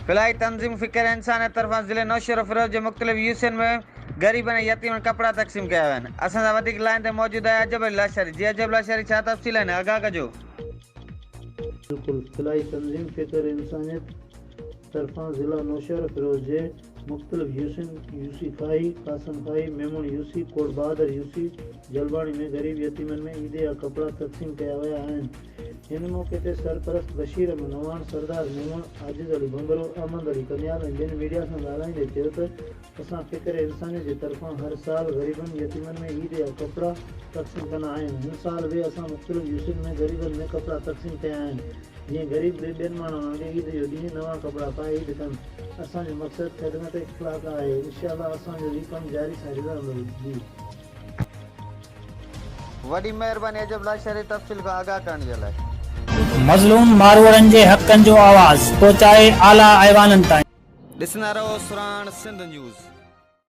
फिलहाल तंजीम फ़िक्र इंसान तरफा ज़िले नौशहर फिरोज के मुख्तलिफ यूसन में गरीब ने यतीमन कपड़ा तक़सीम किया आहिनि। असां सां वधीक लाइन ते मौजूद आहे अजब अली लाशारी। जी अजब लाशारी, छा तफ़सील आहिनि, आगाह कजो। बिल्कुल फिलहाल तंजीम फ़िक्र इंसानियत तरफा ज़िला नौशहर फिरोज के मुख्तलिफ यूसन यूसी खाई, कासम खाई, मेमून यूसी, कोट बहादुर यूसी, जलबाणी में गरीब यतीमन में ईद या कपड़ा तक़सीम किया विया आहिनि। इन मौके ते सरपरस्त बशीर अहमद नवान, सरदार मेमून, आजिज़ अली बंगरो, अहमद अली कन्याल ऐं ॿियनि मीडिया सां ॻाल्हाईंदे चयो त असां फ़िक्र इंसानियत जे तरफ़ां हर साल ग़रीबनि यतीमनि में ईद या कपड़ा तक़सीम कंदा आहियूं। हिन साल बि असां मुख़्तलिफ़ यूसन में ग़रीबनि में कपड़ा तक़सीम कया आहिनि, जीअं ग़रीब ॿियनि माण्हुनि वांगुरु ईद जो ॾींहुं नवां कपड़ा पाए ईद कनि। असांजो मक़सदु ख़िदमत इख़्लाक़ आहे। इंशाअल्लाह असांजो हीउ कमु जारी सां रहंदो। जी वॾी महिरबानी अजब लाशारी तफ़सील खां आगाह करण जे लाइ। मज़लूम मारवाड़नि जे हक़नि जो आवाज़ पहुचाए आला ऐवाननि ताईं। ॾिसंदा रहो सुराण सिंध न्यूज़।